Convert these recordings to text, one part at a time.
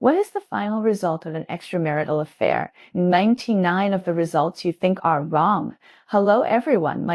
What is the final result of an extramarital affair? 99 of the results you think are wrong. Hello everyone,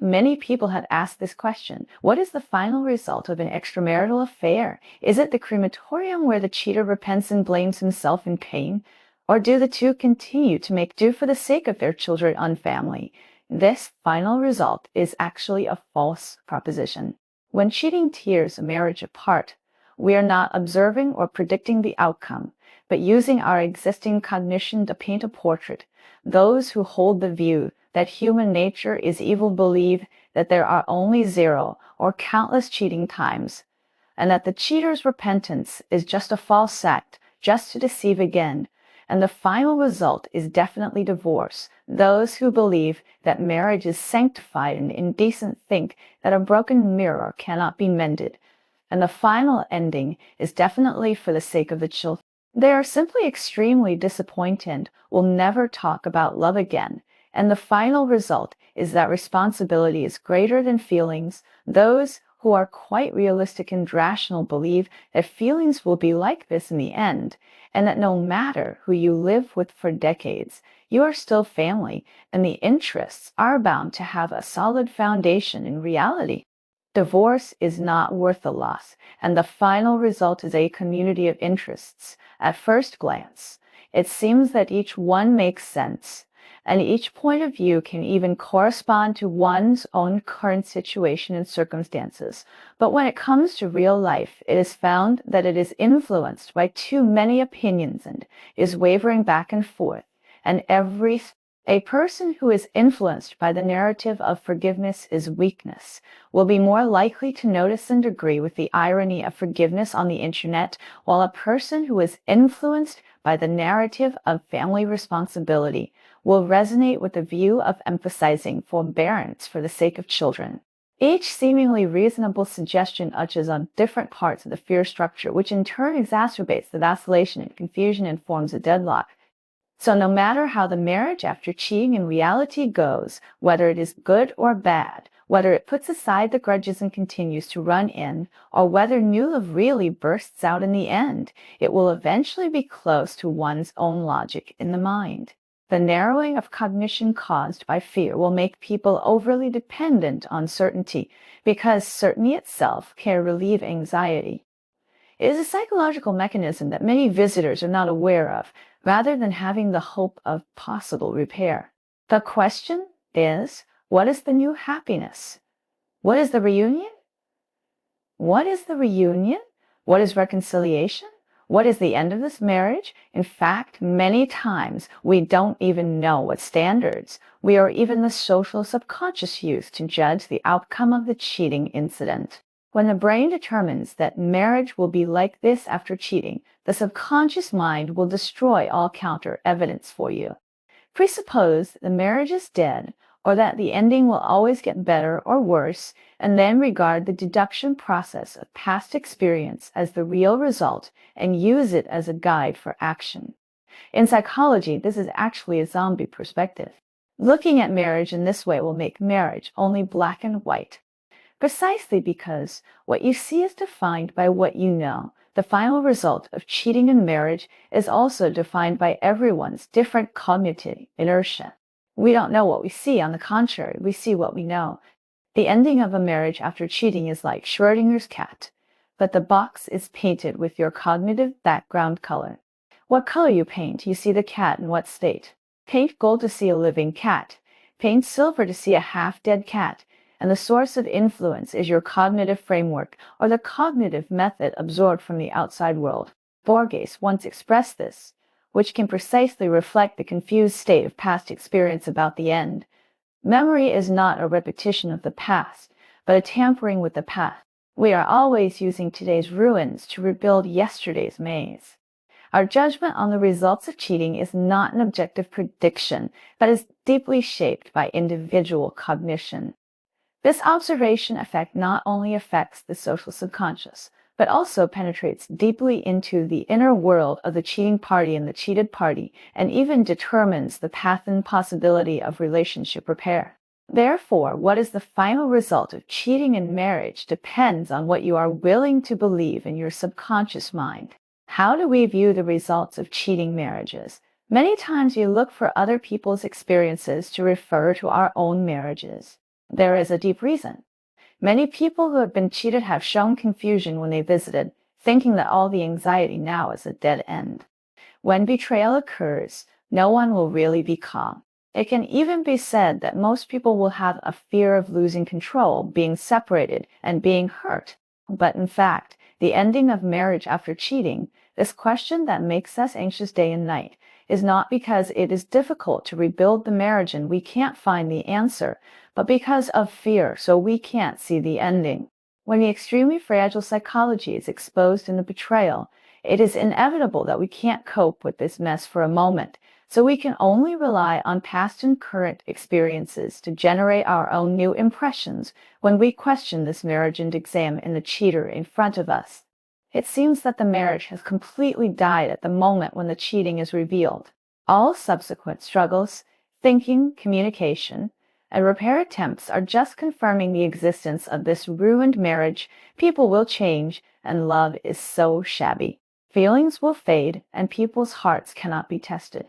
many people have asked this question. What is the final result of an extramarital affair? Is it the crematorium where the cheater repents and blames himself in pain? Or do the two continue to make do for the sake of their children and family? This final result is actually a false proposition. When cheating tears a marriage apart, we are not observing or predicting the outcome, but using our existing cognition to paint a portrait. Those who hold the view that human nature is evil believe that there are only zero or countless cheating times, and that the cheater's repentance is just a false act, just to deceive again, and the final result is definitely divorce. Those who believe that marriage is sanctified and indecent think that a broken mirror cannot be mended, and the final ending is definitely for the sake of the children. They are simply extremely disappointed, will never talk about love again, and the final result is that responsibility is greater than feelings. Those who are quite realistic and rational believe that feelings will be like this in the end, and that no matter who you live with for decades, you are still family, and the interests are bound to have a solid foundation in reality. Divorce is not worth the loss, and the final result is a community of interests. At first glance, it seems that each one makes sense, and each point of view can even correspond to one's own current situation and circumstances. But when it comes to real life, it is found that it is influenced by too many opinions and is wavering back and forth, and a person who is influenced by the narrative of forgiveness is weakness will be more likely to notice and agree with the irony of forgiveness on the internet, while a person who is influenced by the narrative of family responsibility will resonate with the view of emphasizing forbearance for the sake of children. Each seemingly reasonable suggestion touches on different parts of the fear structure, which in turn exacerbates the vacillation and confusion and forms a deadlock. So no matter how the marriage after cheating in reality goes, whether it is good or bad, whether it puts aside the grudges and continues to run in, or whether new love really bursts out in the end, it will eventually be close to one's own logic in the mind. The narrowing of cognition caused by fear will make people overly dependent on certainty, because certainty itself can relieve anxiety. It is a psychological mechanism that many visitors are not aware of, rather than having the hope of possible repair. The question is, what is the new happiness? What is the reunion? What is the reunion? What is reconciliation? What is the end of this marriage? In fact, many times we don't even know what standards we or even the social subconscious use to judge the outcome of the cheating incident. When the brain determines that marriage will be like this after cheating, the subconscious mind will destroy all counter evidence for you. Presuppose the marriage is dead, or that the ending will always get better or worse, and then regard the deduction process of past experience as the real result and use it as a guide for action. In psychology, this is actually a zombie perspective. Looking at marriage in this way will make marriage only black and white. Precisely because what you see is defined by what you know. The final result of cheating in marriage is also defined by everyone's different cognitive inertia. We don't know what we see. On the contrary, we see what we know. The ending of a marriage after cheating is like Schrödinger's cat, but the box is painted with your cognitive background color. What color you paint, you see the cat in what state. Paint gold to see a living cat. Paint silver to see a half-dead cat. And the source of influence is your cognitive framework, or the cognitive method absorbed from the outside world. Borges once expressed this, which can precisely reflect the confused state of past experience about the end. Memory is not a repetition of the past, but a tampering with the past. We are always using today's ruins to rebuild yesterday's maze. Our judgment on the results of cheating is not an objective prediction, but is deeply shaped by individual cognition. This observation effect not only affects the social subconscious, but also penetrates deeply into the inner world of the cheating party and the cheated party, and even determines the path and possibility of relationship repair. Therefore, what is the final result of cheating in marriage depends on what you are willing to believe in your subconscious mind. How do we view the results of cheating marriages? Many times we look for other people's experiences to refer to our own marriages. There is a deep reason. Many people who have been cheated have shown confusion when they visited, thinking that all the anxiety now is a dead end. When betrayal occurs, no one will really be calm. It can even be said that most people will have a fear of losing control, being separated, and being hurt. But in fact, the ending of marriage after cheating, this question that makes us anxious day and night, is not because it is difficult to rebuild the marriage and we can't find the answer, but because of fear, so we can't see the ending. When the extremely fragile psychology is exposed in the betrayal, it is inevitable that we can't cope with this mess for a moment, so we can only rely on past and current experiences to generate our own new impressions when we question this marriage and examine the cheater in front of us. It seems that the marriage has completely died at the moment when the cheating is revealed. All subsequent struggles, thinking, communication, and repair attempts are just confirming the existence of this ruined marriage. People will change, and love is so shabby. Feelings will fade, and people's hearts cannot be tested.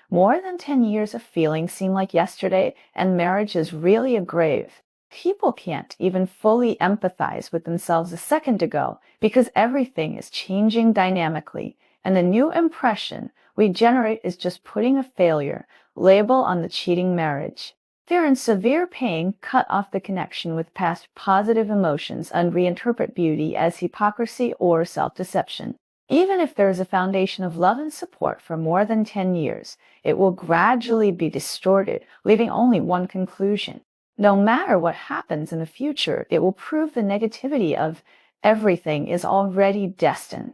More than 10 years of feelings seem like yesterday, and marriage is really a grave. People can't even fully empathize with themselves a second ago because everything is changing dynamically, and the new impression we generate is just putting a failure label on the cheating marriage. Fear and severe pain cut off the connection with past positive emotions and reinterpret beauty as hypocrisy or self-deception. Even if there is a foundation of love and support for more than 10 years, it will gradually be distorted, leaving only one conclusion. No matter what happens in the future, it will prove the negativity of everything is already destined.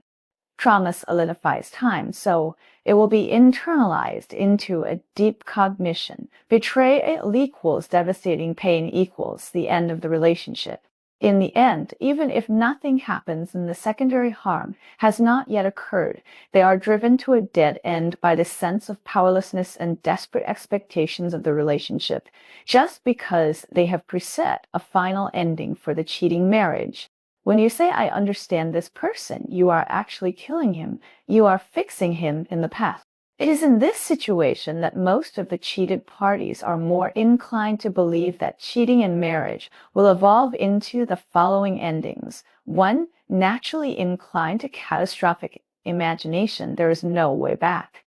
Trauma solidifies time, so it will be internalized into a deep cognition. Betrayal equals devastating pain equals the end of the relationship. In the end, even if nothing happens and the secondary harm has not yet occurred, they are driven to a dead end by the sense of powerlessness and desperate expectations of the relationship, just because they have preset a final ending for the cheating marriage. When you say, "I understand this person," you are actually killing him. You are fixing him in the past. It is in this situation that most of the cheated parties are more inclined to believe that cheating in marriage will evolve into the following endings. 1. Naturally inclined to catastrophic imagination. There is no way back.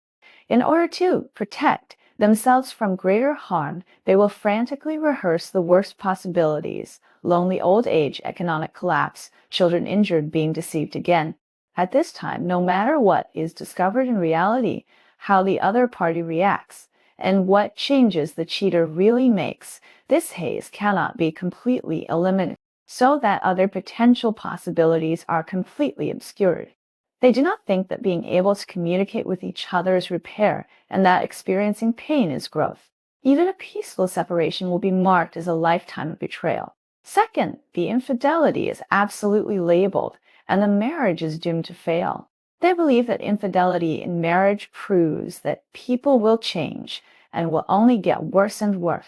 In order to protect themselves from greater harm, they will frantically rehearse the worst possibilities: lonely old age, economic collapse, children injured, being deceived again. At this time, no matter what is discovered in reality, how the other party reacts, and what changes the cheater really makes, this haze cannot be completely eliminated, so that other potential possibilities are completely obscured. They do not think that being able to communicate with each other is repair, and that experiencing pain is growth. Even a peaceful separation will be marked as a lifetime of betrayal. Second, the infidelity is absolutely labeled, and the marriage is doomed to fail. They believe that infidelity in marriage proves that people will change and will only get worse and worse.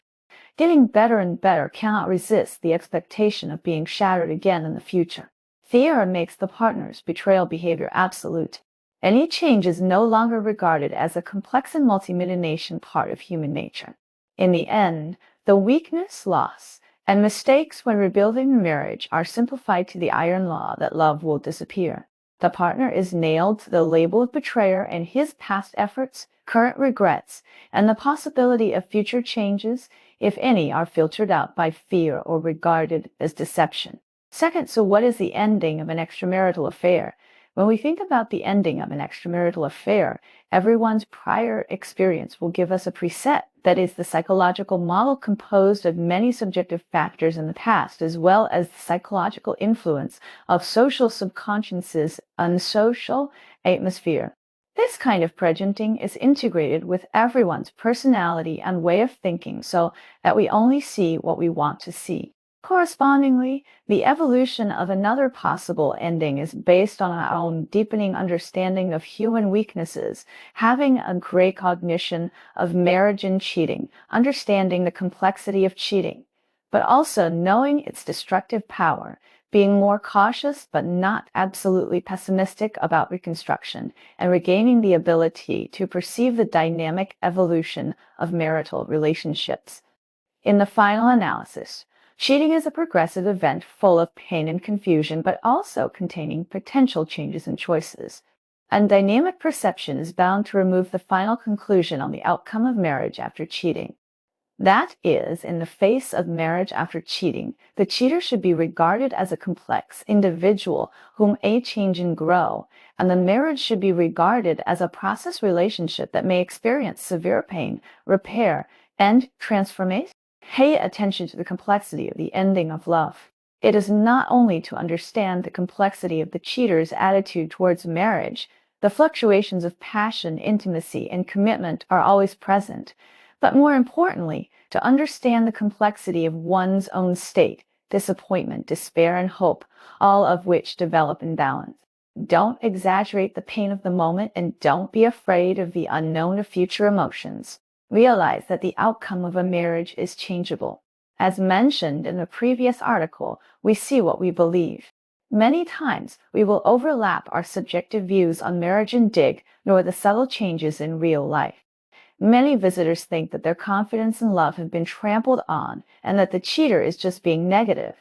Getting better and better cannot resist the expectation of being shattered again in the future. Fear makes the partner's betrayal behavior absolute. Any change is no longer regarded as a complex and multidimensional part of human nature. In the end, the weakness, loss, and mistakes when rebuilding a marriage are simplified to the iron law that love will disappear. The partner is nailed to the label of betrayer, and his past efforts, current regrets, and the possibility of future changes, if any, are filtered out by fear or regarded as deception. Second, so what is the ending of an extramarital affair? When we think about the ending of an extramarital affair, everyone's prior experience will give us a preset, that is, the psychological model composed of many subjective factors in the past, as well as the psychological influence of social subconsciouses and social atmosphere. This kind of prejudice is integrated with everyone's personality and way of thinking so that we only see what we want to see. Correspondingly, the evolution of another possible ending is based on our own deepening understanding of human weaknesses, having a great cognition of marriage and cheating, understanding the complexity of cheating, but also knowing its destructive power, being more cautious but not absolutely pessimistic about reconstruction, and regaining the ability to perceive the dynamic evolution of marital relationships. In the final analysis, cheating is a progressive event full of pain and confusion, but also containing potential changes and choices. And dynamic perception is bound to remove the final conclusion on the outcome of marriage after cheating. That is, in the face of marriage after cheating, the cheater should be regarded as a complex individual whom may change and grow, and the marriage should be regarded as a process relationship that may experience severe pain, repair, and transformation. Pay attention to the complexity of the ending of love. It is not only to understand the complexity of the cheater's attitude towards marriage. The fluctuations of passion, intimacy, and commitment are always present, but more importantly, to understand the complexity of one's own state, disappointment, despair, and hope, all of which develop in balance. Don't exaggerate the pain of the moment, and don't be afraid of the unknown of future emotions. Realize that the outcome of a marriage is changeable. As mentioned in the previous article, we see what we believe. Many times, we will overlap our subjective views on marriage and ignore the subtle changes in real life. Many visitors think that their confidence and love have been trampled on and that the cheater is just being negative.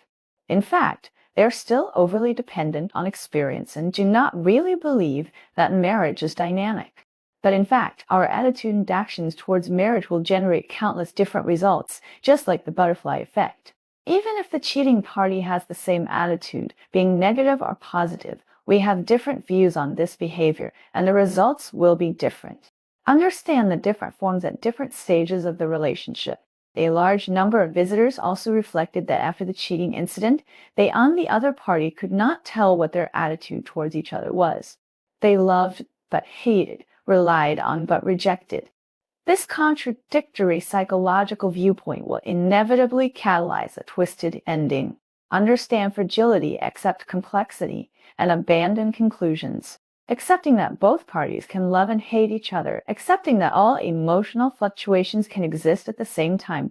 In fact, they are still overly dependent on experience and do not really believe that marriage is dynamic. But in fact, our attitude and actions towards marriage will generate countless different results, just like the butterfly effect. Even if the cheating party has the same attitude, being negative or positive, we have different views on this behavior, and the results will be different. Understand the different forms at different stages of the relationship. A large number of visitors also reflected that after the cheating incident, they on the other party could not tell what their attitude towards each other was. They loved but hated, relied on but rejected. This contradictory psychological viewpoint will inevitably catalyze a twisted ending. Understand fragility, accept complexity, and abandon conclusions. Accepting that both parties can love and hate each other, accepting that all emotional fluctuations can exist at the same time.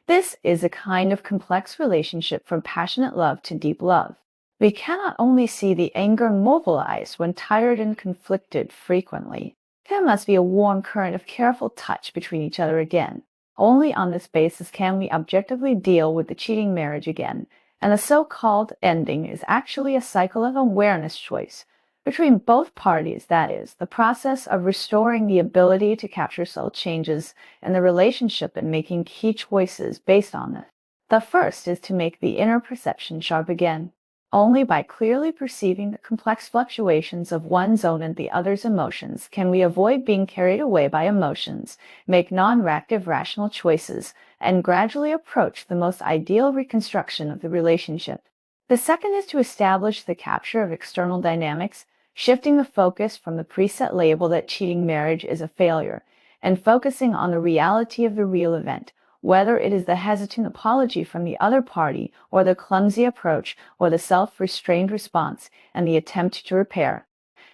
This is a kind of complex relationship from passionate love to deep love. We cannot only see the anger mobilized when tired and conflicted frequently. There must be a warm current of careful touch between each other again. Only on this basis can we objectively deal with the cheating marriage again, and the so-called ending is actually a cycle of awareness choice between both parties, that is, the process of restoring the ability to capture subtle changes in the relationship and making key choices based on this. The first is to make the inner perception sharp again. Only by clearly perceiving the complex fluctuations of one's own and the other's emotions can we avoid being carried away by emotions, make non-reactive rational choices, and gradually approach the most ideal reconstruction of the relationship. The second is to establish the capture of external dynamics, shifting the focus from the preset label that cheating marriage is a failure, and focusing on the reality of the real event, whether it is the hesitant apology from the other party, or the clumsy approach, or the self-restrained response, and the attempt to repair.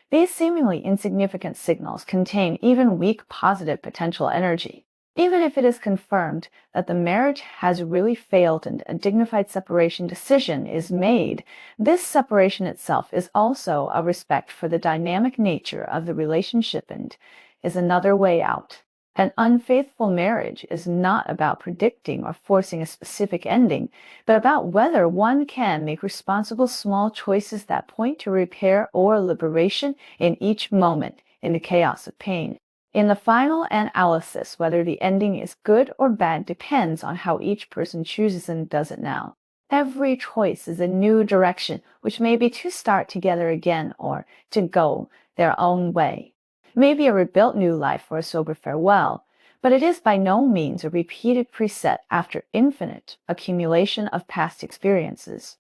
These seemingly insignificant signals contain even weak positive potential energy. Even if it is confirmed that the marriage has really failed and a dignified separation decision is made, this separation itself is also a respect for the dynamic nature of the relationship and is another way out. An unfaithful marriage is not about predicting or forcing a specific ending, but about whether one can make responsible small choices that point to repair or liberation in each moment in the chaos of pain. In the final analysis, whether the ending is good or bad depends on how each person chooses and does it now. Every choice is a new direction, which may be to start together again or to go their own way. Maybe a rebuilt new life or a sober farewell, but it is by no means a repeated preset after infinite accumulation of past experiences.